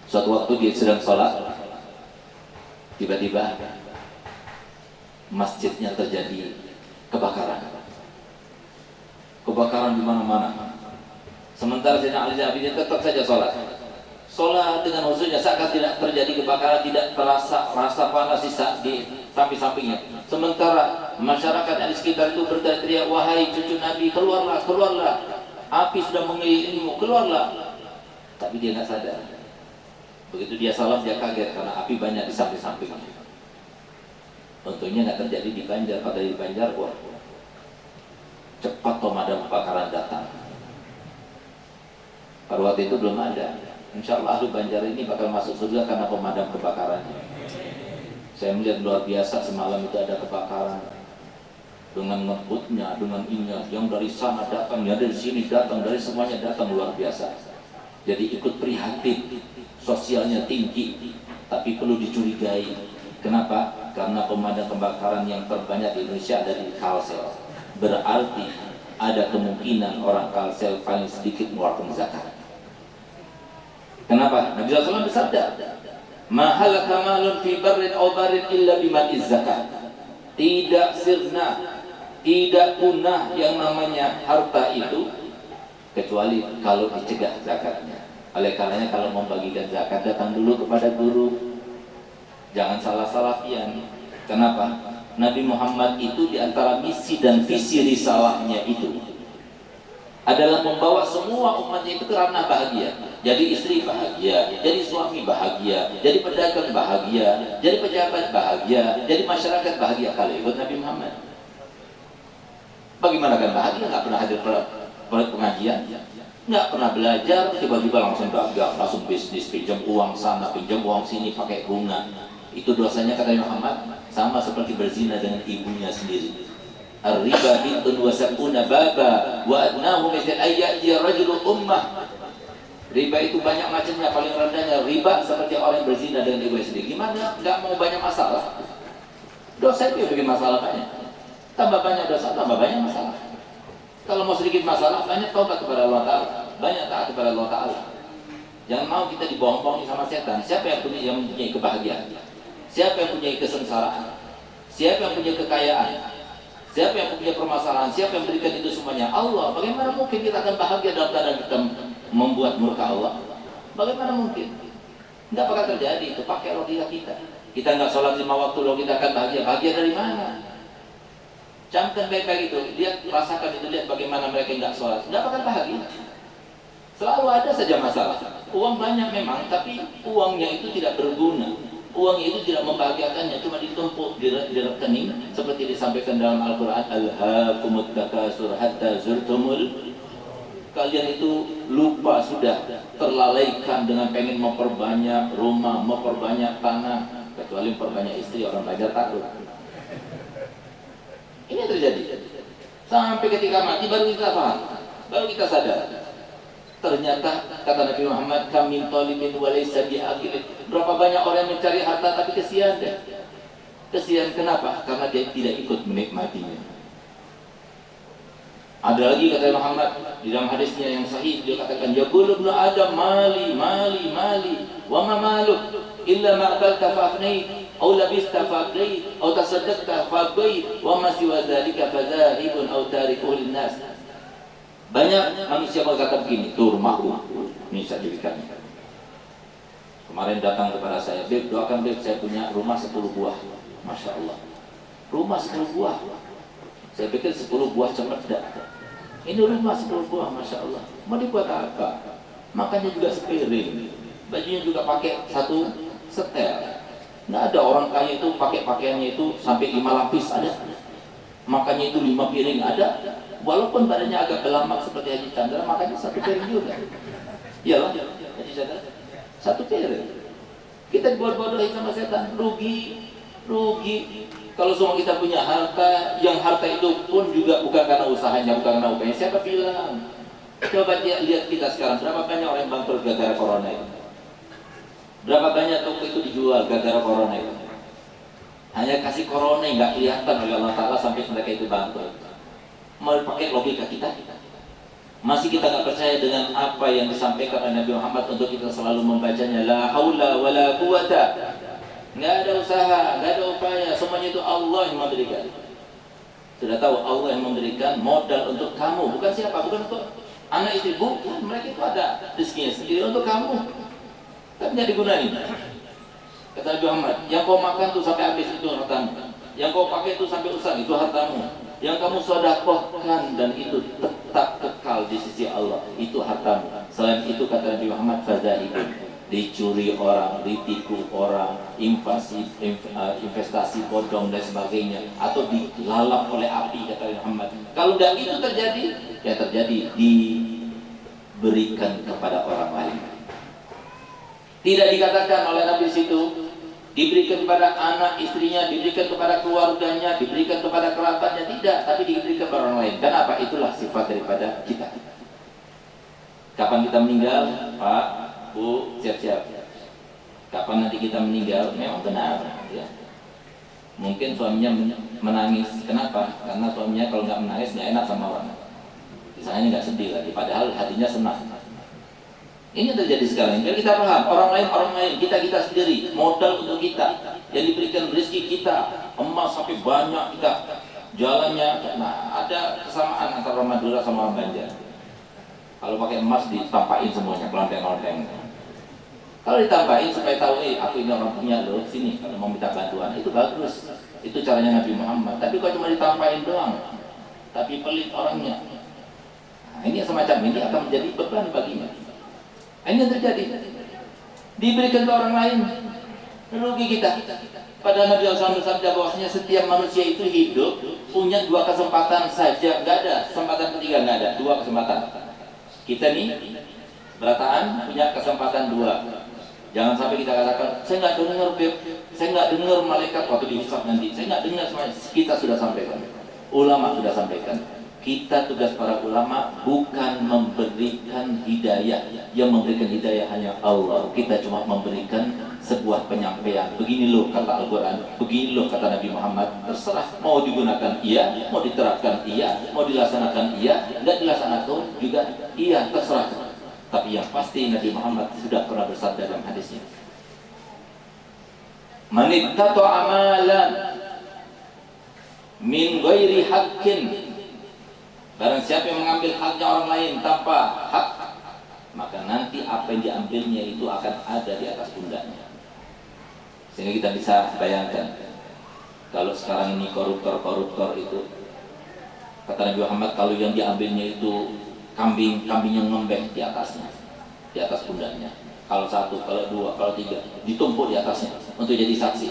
Suatu waktu dia sedang sholat, tiba-tiba masjidnya terjadi kebakaran. Kebakaran di mana-mana. Sementara Sayyidina Ali Zainal Abidin tetap saja sholat. Sholat dengan khususnya seakan tidak terjadi kebakaran, tidak terasa rasa panas di samping-sampingnya. Sementara masyarakat yang di sekitar itu berteriak, wahai cucu Nabi, keluarlah, keluarlah. Api sudah mengelilingimu, keluarlah. Tapi dia nggak sadar. Begitu dia salam, dia kaget karena api banyak di samping-sampingnya. Untungnya nggak terjadi di Banjar. Pada di Banjar, wah, cepat pemadam kebakaran datang. Pada waktu itu belum ada. Insya Allah ahli Banjar ini bakal masuk surga karena pemadam kebakarannya. Saya melihat luar biasa semalam itu ada kebakaran dengan ngebutnya, dengan inya, yang dari sana datang, yang dari sini datang, dari semuanya datang, luar biasa. Jadi ikut prihatin, sosialnya tinggi. tapi perlu dicurigai. Kenapa? Karena pemadam kebakaran yang terbanyak di Indonesia ada di Kalsel. Berarti ada kemungkinan orang Kalsel paling sedikit mengeluarkan zakat. Kenapa? Nabi SAW bersabda, "Ma halaka malun fi barrin aw barin illa bima'iz zakat." Tidak sirna, tidak punah yang namanya harta itu kecuali kalau dicegah zakatnya. Oleh karenanya kalau membagikan zakat datang dulu kepada guru. Jangan salah-salafian. Kenapa? Nabi Muhammad itu diantara misi dan visi risalahnya itu adalah membawa semua umatnya itu ke ranah bahagia. Jadi istri bahagia, jadi suami bahagia, jadi pedagang bahagia, jadi pejabat bahagia, jadi masyarakat bahagia kalau ikut Nabi Muhammad. Bagaimana kan bahagia? Nggak pernah hadir pengajian, nggak pernah belajar, tiba-tiba langsung dagang, langsung bisnis, pinjam uang sana, pinjam uang sini pakai bunga. Itu dosanya kata Nabi Muhammad sama seperti berzina dengan ibunya sendiri. Ar-riba bintun wa sab'una baba wa adnahu mithal ayyati rajulu ummah. Riba itu banyak macamnya, paling rendahnya riba seperti orang yang berzina dengan ibunya sendiri. Gimana? Nggak mau banyak masalah. Dosa itu bikin masalah banyak. Tambah banyak dosa, tambah banyak masalah. Kalau mau sedikit masalah, banyak taubat kepada Allah Ta'ala, banyak taat kepada Allah Ta'ala. Jangan mau kita dibohong-bohongi sama setan. Siapa yang mempunyai kebahagiaan? Siapa yang punya kesengsaraan? Siapa yang punya kekayaan? Siapa yang punya permasalahan? Siapa yang berikan itu semuanya? Allah. Bagaimana mungkin kita akan bahagia dalam keadaan kita membuat murka Allah? Bagaimana mungkin? Tidak bakal terjadi. Itu pakai logika kita. Kita nggak sholat 5 waktu, lalu kita akan bahagia. Bahagia dari mana? Camkan baik-baik itu. Lihat, rasakan itu. Lihat bagaimana mereka nggak sholat. Nggak bakal bahagia. Selalu ada saja masalah. Uang banyak memang, tapi uangnya itu tidak berguna. Uang itu tidak membahagiakannya, cuma ditumpuk di rekening seperti disampaikan dalam Al-Quran, alhaakumut takasur hatta zurtumul. Kalian itu lupa sudah, terlalaikan dengan pengen memperbanyak rumah, memperbanyak tanah, kecuali memperbanyak istri, orang belajar takut. Ini yang terjadi. Sampai ketika mati baru kita paham, baru kita sadar. Ternyata kata Nabi Muhammad, "Kam min talibin wa laysa bi'aqil." Berapa banyak orang yang mencari harta tapi kesian deh. Kesian kenapa? Karena dia tidak ikut menikmatinya. Ada lagi kata Muhammad di dalam hadisnya yang sahih, dia katakan, "Yaqulu ibnu Adam mali mali mali wa ma maluk illa ma akalta fa afnayt aw labista fa afnayt aw tasaddaqta fa afnayt wa ma siwa dzalika fa zahibun aw tarikuhu lin-nas." Banyak manusia berkata begini, "Tuh rumahku, ini sertifikatnya." Kemarin datang kepada saya, "Beb, doakan Beb, saya punya rumah 10 buah." Masya Allah, rumah 10 buah. Saya pikir 10 buah cempedak. Ini rumah 10 buah, Masya Allah. Mau dibuat apa? Makannya juga sepiring, bajunya juga pakai satu setel. Nggak ada orang kaya itu pakai pakaiannya itu sampai 5 lapis, ada. Makannya itu 5 piring, ada. Walaupun badannya agak belamak seperti Haji Chandra, makannya 1 piring juga. Iyalah, Haji Chandra 1 piring. Kita dibodoh-bodohi sama setan, rugi. Kalau semua kita punya harta, yang harta itu pun juga bukan karena usahanya, bukan karena upahnya. Siapa bilang? Coba lihat kita sekarang, berapa banyak orang yang bangkrut gara-gara corona itu? Berapa banyak toko itu dijual gara-gara corona itu? Hanya kasih corona yang nggak kelihatan oleh Allah Ta'ala sampai mereka itu bangkrut. Mau pakai logika kita? Masih kita nggak percaya dengan apa yang disampaikan oleh Nabi Muhammad untuk kita selalu membacanya, la haula wa la quwata. Nggak ada usaha, nggak ada upaya, semuanya itu Allah yang memberikan. Sudah tahu Allah yang memberikan modal untuk kamu, bukan siapa, bukan untuk anak istri, bukan, mereka itu ada rezekinya sendiri untuk kamu, tapi nggak digunain. Kata Nabi Muhammad, yang kau makan tuh sampai habis itu hartamu, yang kau pakai tuh sampai usang itu hartamu, yang kamu sedekahkan dan itu tetap kekal di sisi Allah, itu hartamu. Selain itu kata Nabi Muhammad, fazaibun, dicuri orang, ditipu orang, investasi bodong dan sebagainya, atau dilalap oleh api kata Nabi Muhammad. Kalau tidak itu terjadi, ya terjadi diberikan kepada orang lain. Tidak dikatakan oleh Nabi situ diberikan kepada anak istrinya, diberikan kepada keluarganya, diberikan kepada kerabatnya, tidak, tapi diberikan kepada orang lain. Kenapa? Itulah sifat daripada kita. Kapan kita meninggal, Pak, Bu, siap-siap. Kapan nanti kita meninggal? Memang benar, ya. Mungkin suaminya menangis. Kenapa? Karena suaminya kalau nggak menangis nggak enak sama orang. Misalnya nggak sedih lagi, padahal hatinya senang. Ini terjadi sekarang. Jadi kita paham, orang lain, kita sendiri, modal untuk kita, yang diberikan rezeki kita, emas sampai banyak kita, jalannya. Nah, ada kesamaan antara orang Madura sama orang Banjar. Kalau pakai emas ditampain semuanya, kelanteng-kelanteng. Kalau ditampain supaya tahu, aku ini orang punya loh, sini kalau mau minta bantuan, itu bagus. Itu caranya Nabi Muhammad. Tapi kalau cuma ditampain doang, tapi pelit orangnya. Nah, ini semacam ini akan menjadi beban baginya. Ini yang terjadi. Diberikan ke orang lain, rugi kita. Padahal Nabi SAW bersabda bahwasanya setiap manusia itu hidup punya dua kesempatan saja, nggak ada kesempatan ketiga, nggak ada, dua kesempatan. Kita nih berataan punya kesempatan dua. Jangan sampai kita katakan, saya nggak dengar Beb, saya nggak dengar malaikat waktu dihisab nanti, saya nggak dengar semuanya. Kita sudah sampaikan, ulama sudah sampaikan. Kita tugas para ulama bukan memberikan hidayah, yang memberikan hidayah hanya Allah. Kita cuma memberikan sebuah penyampaian. Begini loh kata Al-Quran, begini loh kata Nabi Muhammad. Terserah mau digunakan iya, mau diterapkan iya, mau dilaksanakan iya, nggak dilaksanakan juga iya, terserah. Tapi yang pasti Nabi Muhammad sudah pernah bersabda dalam hadisnya, man ittata amalan min ghairi haqqin, barang siapa yang mengambil haknya orang lain tanpa hak, maka nanti apa yang diambilnya itu akan ada di atas pundaknya. Sehingga kita bisa bayangkan, kalau sekarang ini koruptor itu, kata Nabi Muhammad, kalau yang diambilnya itu kambing yang ngembek di atasnya, di atas pundaknya. Kalau satu, kalau dua, kalau tiga, ditumpuk di atasnya untuk jadi saksi.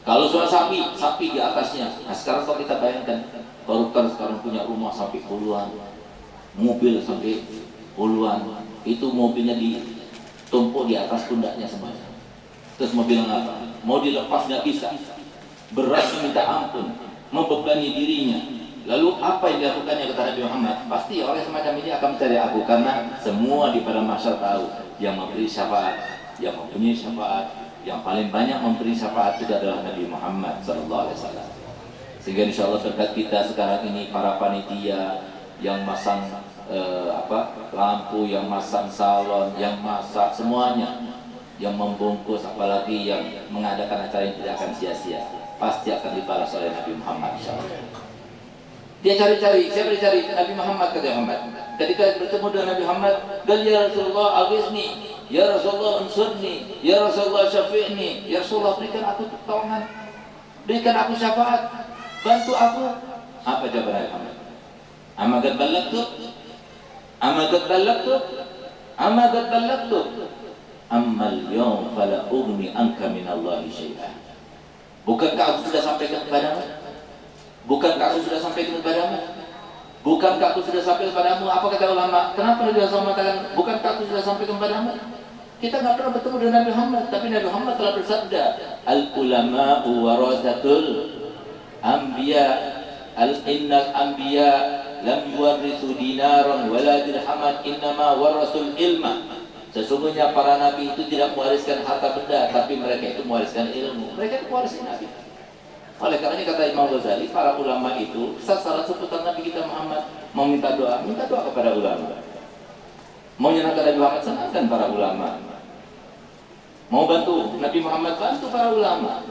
Kalau soal sapi di atasnya. Nah sekarang kalau kita bayangkan, koruptor sekarang punya rumah sampai puluhan, mobil sampai puluhan, itu mobilnya ditumpuk di atas pundaknya semuanya. Terus mau bilang apa? Mau dilepas nggak bisa, beratnya minta ampun, membebani dirinya. Lalu apa yang dilakukannya kata Nabi Muhammad? Pasti orang semacam ini akan mencari aku, karena semua di pada masyarakat tahu yang memberi syafaat, yang mempunyai syafaat, yang paling banyak memberi syafaat itu adalah Nabi Muhammad SAW. Sehingga insya Allah berkat kita sekarang ini, para panitia yang masang lampu, yang masang salon, yang masak, semuanya, yang membungkus, apalagi yang mengadakan acara yang tidak akan sia-sia, pasti akan dibalas oleh Nabi Muhammad insya Allah. Dia cari-cari, siapa dicari? Nabi Muhammad, kata Muhammad. Ketika bertemu dengan Nabi Muhammad, dan ya Rasulullah aghithni, ya Rasulullah unsurni, ya Rasulullah syafi'ni, ya Rasulullah berikan aku pertolongan, berikan aku syafaat, bantu aku. Apa jawaban Nabi Muhammad? Ama qad ballagtu, ama qad ballagtu, ama qad ballagtu, amma al-yawm fala ughni anka min Allah syai'an. Bukankah aku sudah sampaikan kepadamu? Bukankah aku sudah sampaikan kepadamu? Bukankah aku sudah sampaikan kepadamu? Apa kata ulama? Kenapa Nabi SAW mengatakan, bukankah aku sudah sampaikan kepadamu? Kita nggak pernah bertemu dengan Nabi Muhammad, tapi Nabi Muhammad telah bersabda, al-ulama'u warasatul anbiya, innal anbiya lam yuwarrithu dinaran wala dirhaman, innama warasul ilma. Sesungguhnya para nabi itu tidak mewariskan harta benda, tapi mereka itu mewariskan ilmu. Mereka itu mewariskan Nabi. Oleh karenanya kata Imam Ghazali, para ulama itu sasaran seputar Nabi kita Muhammad. Mau minta doa kepada ulama. Mau nyenangkan Nabi Muhammad, senangkan para ulama. Mau bantu Nabi Muhammad, bantu para ulama.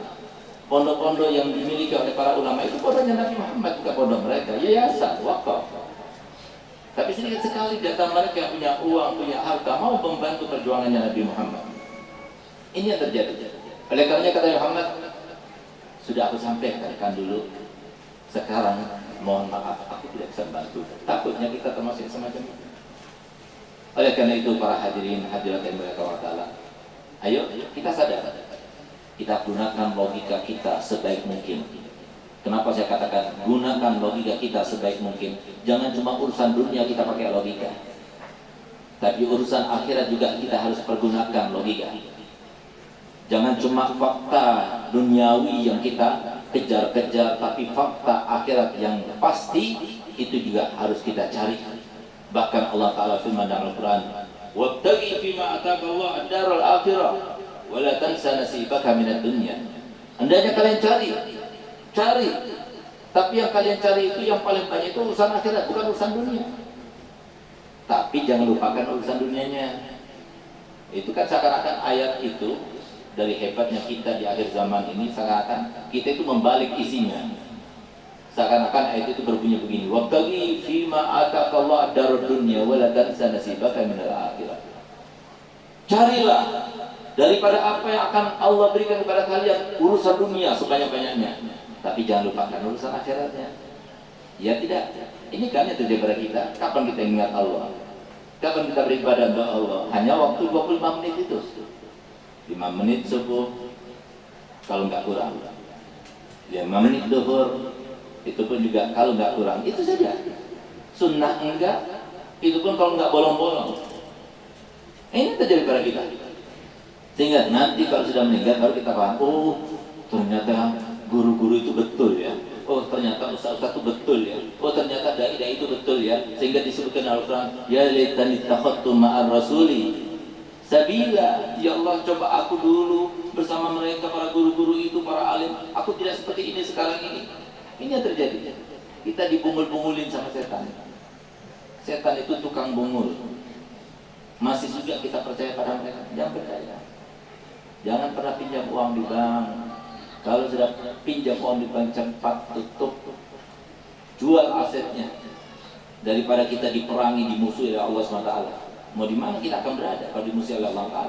Pondok-pondok yang dimiliki oleh para ulama itu pondoknya Nabi Muhammad, bukan pondok mereka, yayasan, wakaf. Tapi sedikit sekali data mereka yang punya uang, punya harta, mau membantu perjuangannya Nabi Muhammad. Ini yang terjadi. Oleh karenanya kata Muhammad, sudah aku sampaikan dulu, sekarang mohon maaf aku tidak bisa bantu. Takutnya kita termasuk semacam itu. Oleh karena itu para hadirin hadirat yang berkah Allah, ayo kita sadar, kita gunakan logika kita sebaik mungkin. Kenapa saya katakan gunakan logika kita sebaik mungkin? Jangan cuma urusan dunia kita pakai logika, tapi urusan akhirat juga kita harus pergunakan logika. Jangan cuma fakta duniawi yang kita kejar-kejar, tapi fakta akhirat yang pasti itu juga harus kita cari. Bahkan Allah Ta'ala firman dalam Al-Quran, wabtaghi fima ataka Allah ad-daral akhirah wala tansa nasibaka minad dunya. Hendaknya kalian cari. Tapi yang kalian cari itu yang paling banyak itu urusan akhirat, bukan urusan dunia. Tapi jangan lupakan urusan dunianya. Itu kan seakan-akan ayat itu dari hebatnya kita di akhir zaman ini, seakan-akan kita itu membalik isinya. Seakan-akan ayat itu berbunyi begini, wabtaghi fima ataqallahu ad-darud dunya wala tansa nasibaka minal akhirah. Carilah daripada apa yang akan Allah berikan kepada kalian urusan dunia sebanyak-banyaknya, tapi jangan lupakan urusan akhiratnya. Ya tidak, ini kan yang terjadi pada kita. Kapan kita ingat Allah? Kapan kita beribadah kepada Allah? Hanya waktu 25 menit itu, 5 menit subuh kalau nggak kurang, 5 menit duhur, itu pun juga kalau nggak kurang, itu saja. Sunnah enggak, itu pun kalau nggak bolong-bolong. Ini terjadi pada kita. Sehingga nanti kalau sudah meninggal baru kita paham, oh ternyata guru-guru itu betul ya. Oh ternyata ustaz-ustaz itu betul ya. Oh ternyata dai-dai itu betul ya. Sehingga disebutkan Al-Quran, ya laitani takhadtu ma'ar rasuli sabila. Ya Allah, coba aku dulu bersama mereka, para guru-guru itu, para alim. Aku tidak seperti ini sekarang ini. Ini yang terjadi. Kita dibungul-bungulin sama setan. Setan itu tukang bungul. Masih juga kita percaya pada mereka? Jangan percaya. Jangan pernah pinjam uang di bank. Kalau sudah pinjam uang di bank, cepat tutup, jual asetnya, daripada kita diperangi, dimusuhi oleh Allah SWT. Mau di mana kita akan berada kalau dimusuhi oleh Allah SWT?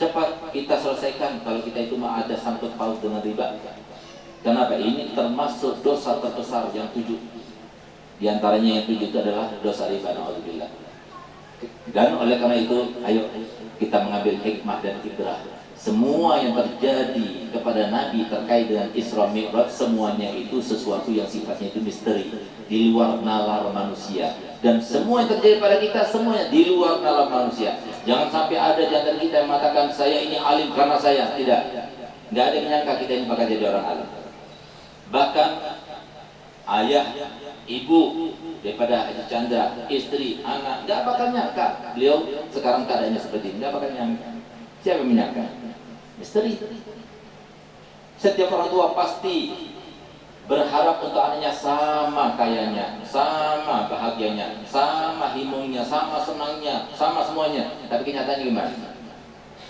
Cepat kita selesaikan kalau kita itu mah ada sangkut paut dengan riba. Kenapa? Ini termasuk dosa terbesar yang 7. Di antaranya yang 7 itu adalah dosa riba, na'udzubillah. Dan oleh karena itu, ayo kita mengambil hikmah dan ibrah. Semua yang terjadi kepada Nabi terkait dengan Isra Mi'raj, semuanya itu sesuatu yang sifatnya itu misteri, di luar nalar manusia. Dan semua yang terjadi pada kita, semuanya di luar nalar manusia. Jangan sampai ada di antara kita yang mengatakan, saya ini alim karena saya. Tidak. Nggak ada yang menyangka kita ini bakal jadi orang alim. Bahkan ayah, ibu daripada Haji Chandra, istri, anak, nggak bakal nyangka beliau sekarang keadaannya seperti ini. Nggak bakal nyangka. Siapa yang menyangka? Misteri. Setiap orang tua pasti berharap untuk anaknya sama kayanya, sama bahagianya, sama himungnya, sama senangnya, sama semuanya. Tapi kenyataannya gimana?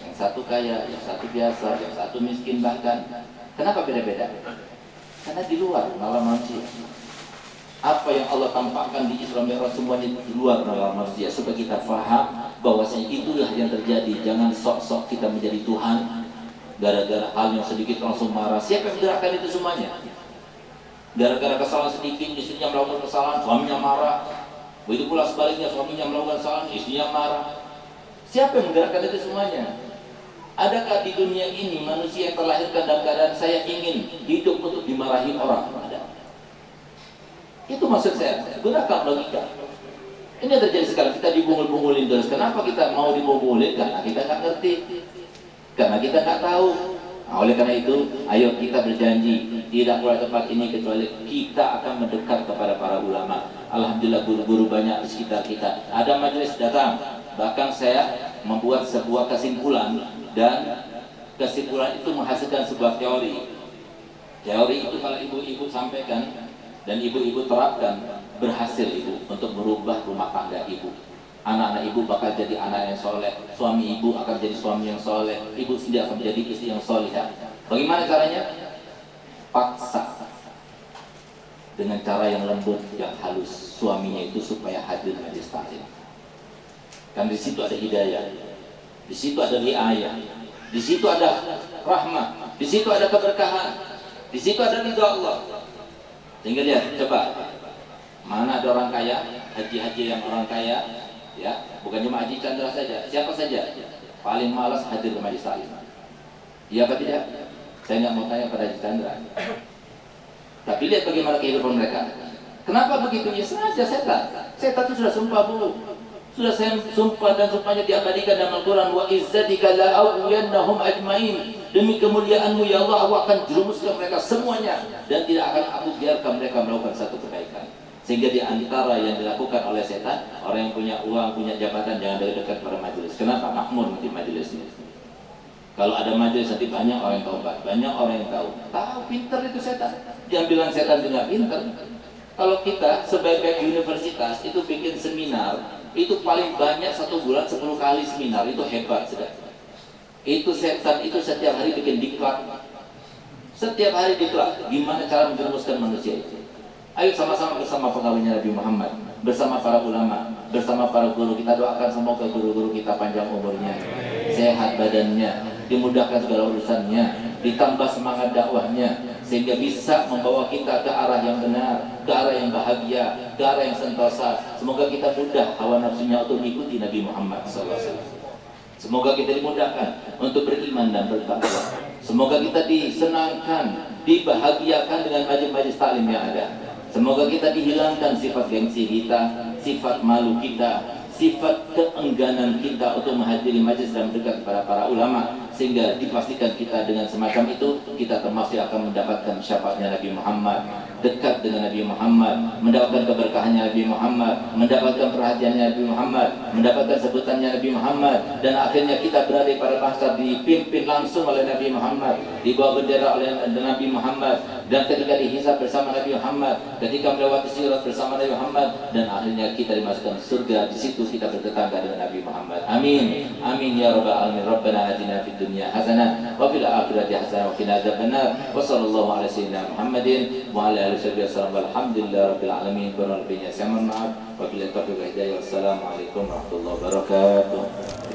Yang satu kaya, yang satu biasa, yang satu miskin bahkan. Kenapa beda-beda? Karena di luar nalar manusia. Apa yang Allah tampakkan di Isra Mi'raj semuanya di luar nalar manusia, supaya kita faham bahwasanya itulah yang terjadi. Jangan sok-sok kita menjadi Tuhan gara-gara hal yang sedikit langsung marah. Siapa yang menggerakkan itu semuanya? Gara-gara kesalahan sedikit, istrinya melakukan kesalahan, suaminya marah. Begitu pula sebaliknya, suaminya melakukan kesalahan, istrinya marah. Siapa yang menggerakkan itu semuanya? Adakah di dunia ini manusia yang terlahirkan dalam keadaan saya ingin hidup untuk dimarahi orang? Ada. Itu maksud saya. Gunakan logika. Ini yang terjadi sekarang, kita dibungul-bungulin terus. Kenapa kita mau dibungulin? Karena kita nggak ngerti, karena kita nggak tahu. Nah, oleh karena itu, ayo kita berjanji tidak keluar tempat ini kecuali kita akan mendekat kepada para ulama. Alhamdulillah guru-guru banyak di sekitar kita. Ada majelis datang, bahkan saya membuat sebuah kesimpulan, dan kesimpulan itu menghasilkan sebuah teori. Teori itu kalau ibu-ibu sampaikan dan ibu-ibu terapkan, berhasil ibu untuk merubah rumah tangga ibu. Anak-anak ibu bakal jadi anak yang soleh, suami ibu akan jadi suami yang soleh, ibu sendiri akan menjadi istri yang solehah. Bagaimana caranya? Paksa dengan cara yang lembut, yang halus suaminya itu supaya hadir majelis taklim. Kan di situ ada hidayah, di situ ada riayah, di situ ada rahmah, di situ ada keberkahan, di situ ada ridha Allah. Sehingga lihat, coba mana ada orang kaya, haji-haji yang orang kaya, ya, bukan cuma Haji Chandra saja, siapa saja paling malas hadir ke majelis taklim? Iya apa tidak? Saya nggak mau tanya pada Haji Chandra. Tapi lihat bagaimana kehidupan mereka. Kenapa begitu? Ya sengaja setan. Setan itu sudah sumpah dulu. Sudah saya sumpah dan sumpahnya diabadikan dalam Al-Quran. Wa izzatika la'awiyannahum ajmain. Demi kemuliaanmu ya Allah, aku akan jerumuskan mereka semuanya, dan tidak akan aku biarkan mereka melakukan satu kebaikan. Sehingga di antara yang dilakukan oleh setan, orang yang punya uang, punya jabatan, jangan dekat pada majelis. Kenapa? Makmur di majelis ini. Kalau ada majelis nanti banyak orang yang taubat, banyak orang yang tahu pinter itu setan. Jangan bilang setan tidak pinter. Kalau kita sebagai universitas itu bikin seminar, itu paling banyak 1 bulan 10 kali seminar, itu hebat sudah. Itu setan itu setiap hari bikin diklat, setiap hari diklat. Gimana cara menjerumuskan manusia itu? Ayo sama-sama bersama pengawalnya Nabi Muhammad, bersama para ulama, bersama para guru. Kita doakan semoga guru-guru kita panjang umurnya, sehat badannya, dimudahkan segala urusannya, ditambah semangat dakwahnya, sehingga bisa membawa kita ke arah yang benar, ke arah yang bahagia, ke arah yang sentosa. Semoga kita mudah hawa nafsunya untuk mengikuti Nabi Muhammad SAW. Semoga kita dimudahkan untuk beriman dan bertakwa. Semoga kita disenangkan, dibahagiakan dengan majlis-majlis taklim yang ada. Semoga kita dihilangkan sifat gengsi kita, sifat malu kita, sifat keengganan kita untuk menghadiri majlis dan mendekat kepada para ulama, sehingga dipastikan kita dengan semacam itu kita termasuk akan mendapatkan syafaatnya Nabi Muhammad, dekat dengan Nabi Muhammad, mendapatkan keberkahannya Nabi Muhammad, mendapatkan perhatiannya Nabi Muhammad, mendapatkan sebutannya Nabi Muhammad, dan akhirnya kita berada pada mahsyar dipimpin langsung oleh Nabi Muhammad, dibawa bendera oleh Nabi Muhammad, dan ketika dihisab bersama Nabi Muhammad, ketika melewati sirat bersama Nabi Muhammad, dan akhirnya kita dimasukkan surga. Di situ kita bertetangga dengan Nabi Muhammad. Amin, amin ya rabbal alamin. Rabbana atina fid dunya hasanah wa fil akhirati hasanah wa qina adzabannar. Wa sallallahu ala sayyidina Muhammadin wa ala alihi wasallam. Walhamdulillahi rabbil alamin. Kurang lebihnya saya mohon maaf. Wabillahi taufiq wal hidayah. Wassalamualaikum warahmatullahi wabarakatuh.